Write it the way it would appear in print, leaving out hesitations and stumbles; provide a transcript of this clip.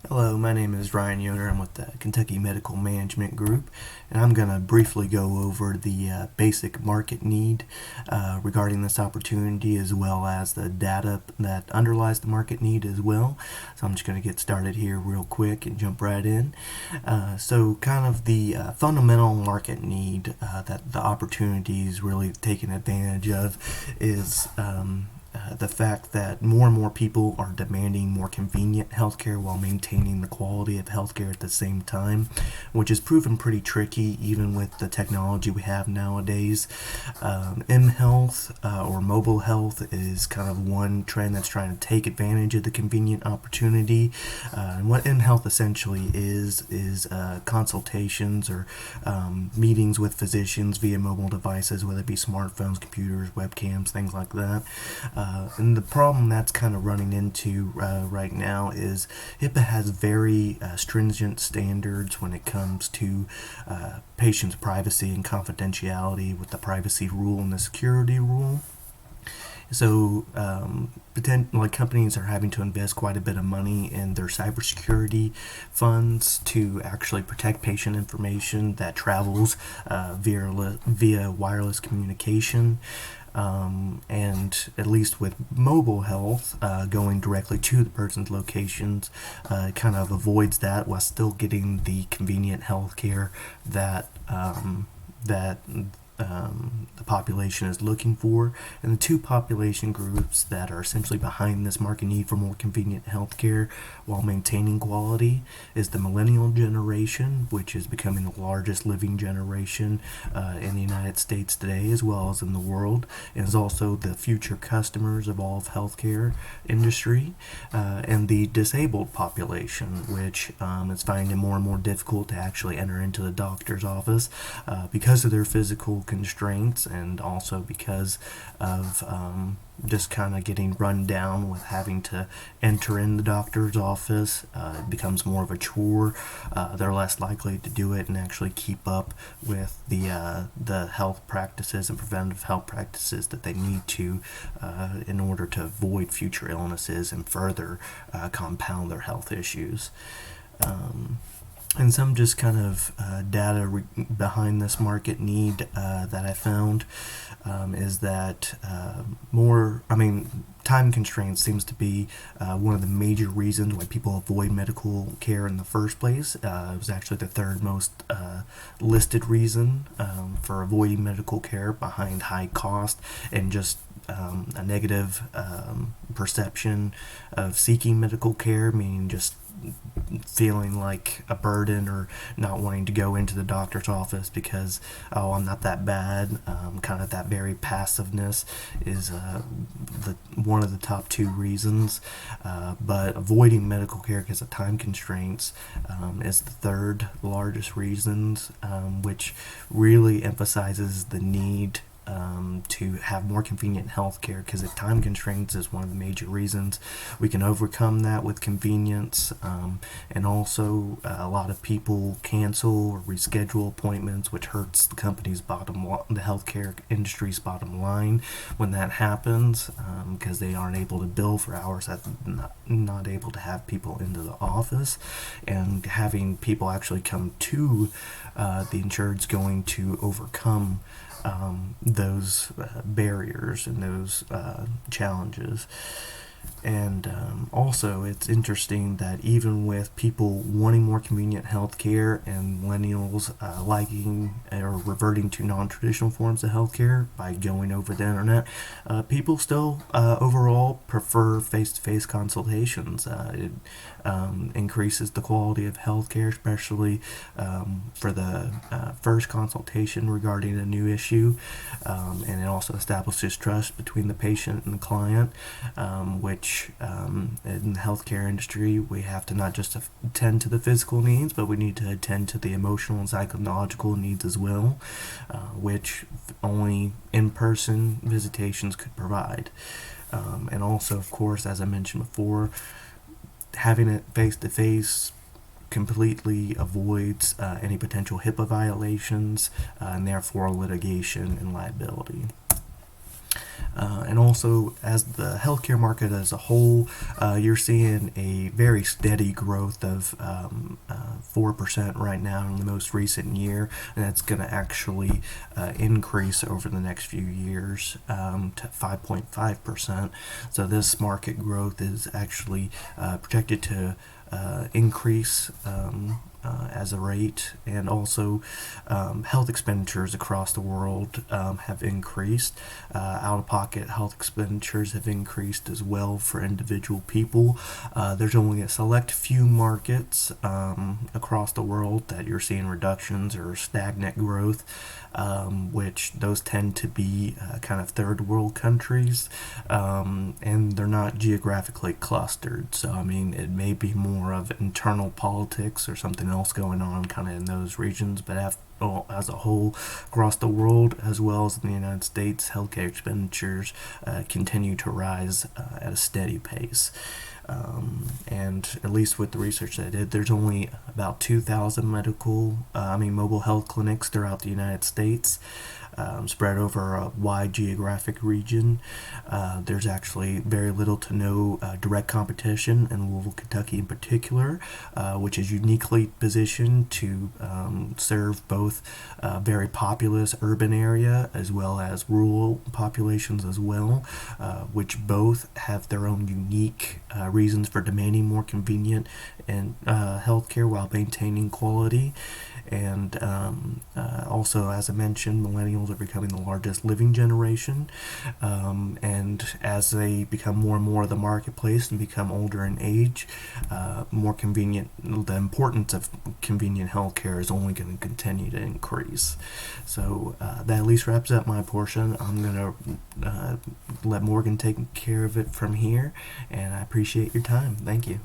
Hello, my name is Ryan Yoder. I'm with the Kentucky Medical Management Group, and I'm going to briefly go over the basic market need regarding this opportunity, as well as the data that underlies the market need as well. So I'm just going to get started here real quick and jump right in. So kind of the fundamental market need that the opportunity is really taking advantage of is the fact that more and more people are demanding more convenient healthcare while maintaining the quality of healthcare at the same time, which has proven pretty tricky even with the technology we have nowadays. M-Health or mobile health is kind of one trend that's trying to take advantage of the convenient opportunity. And what M-Health essentially is consultations or meetings with physicians via mobile devices, whether it be smartphones, computers, webcams, things like that. And the problem that's kind of running into right now is HIPAA has very stringent standards when it comes to patients' privacy and confidentiality, with the privacy rule and the security rule. So, companies are having to invest quite a bit of money in their cybersecurity funds to actually protect patient information that travels via wireless communication. And at least with mobile health, going directly to the person's locations kind of avoids that while still getting the convenient health care that the population is looking for. And the two population groups that are essentially behind this market need for more convenient healthcare while maintaining quality is the millennial generation, which is becoming the largest living generation in the United States today, as well as in the world, and is also the future customers of all of healthcare industry, and the disabled population, which is finding it more and more difficult to actually enter into the doctor's office because of their physical constraints, and also because of just kind of getting run down with having to enter in the doctor's office. It becomes more of a chore. They're less likely to do it and actually keep up with the health practices and preventive health practices that they need to in order to avoid future illnesses and further compound their health issues. And some just kind of data behind this market need that I found is that time constraints seems to be one of the major reasons why people avoid medical care in the first place. It was actually the third most listed reason for avoiding medical care, behind high cost and just a negative perception of seeking medical care, meaning just feeling like a burden or not wanting to go into the doctor's office because, oh, I'm not that bad. Kind of that very passiveness is one of the top two reasons. But avoiding medical care because of time constraints is the third largest reasons, which really emphasizes the need to have more convenient health care, because if time constraints is one of the major reasons, we can overcome that with convenience. And also a lot of people cancel or reschedule appointments, which hurts the company's the healthcare industry's bottom line when that happens, because they aren't able to bill for hours that not able to have people into the office. And having people actually come to the insured's going to overcome those barriers and those challenges. And also, it's interesting that even with people wanting more convenient health care and millennials liking or reverting to non-traditional forms of health care by going over the internet, people still overall prefer face-to-face consultations. It increases the quality of health care, especially for the first consultation regarding a new issue. And it also establishes trust between the patient and the client, which in the healthcare industry, we have to not just attend to the physical needs, but we need to attend to the emotional and psychological needs as well, which only in-person visitations could provide. And also, of course, as I mentioned before, having it face-to-face completely avoids any potential HIPAA violations and therefore litigation and liability. And also, as the healthcare market as a whole, you're seeing a very steady growth of 4% right now in the most recent year, and that's going to actually increase over the next few years to 5.5%. So this market growth is actually projected to increase as a rate, and also health expenditures across the world have increased. Out-of-pocket health expenditures have increased as well for individual people. There's only a select few markets across the world that you're seeing reductions or stagnant growth, which those tend to be kind of third world countries, and they're not geographically clustered. So I mean, it may be more of internal politics or something else going on kind of in those regions, but as a whole across the world, as well as in the United States, healthcare expenditures continue to rise at a steady pace. And at least with the research that I did, there's only about 2,000 mobile health clinics throughout the United States, spread over a wide geographic region. There's actually very little to no direct competition in Louisville, Kentucky in particular, which is uniquely positioned to serve both very populous urban area as well as rural populations as well, which both have their own unique reasons for demanding more convenient and healthcare while maintaining quality. And also, as I mentioned, millennials are becoming the largest living generation, and as they become more and more of the marketplace and become older in age, the importance of convenient healthcare is only going to continue to increase. So that at least wraps up my portion. I'm going to let Morgan take care of it from here, and I appreciate your time. Thank you.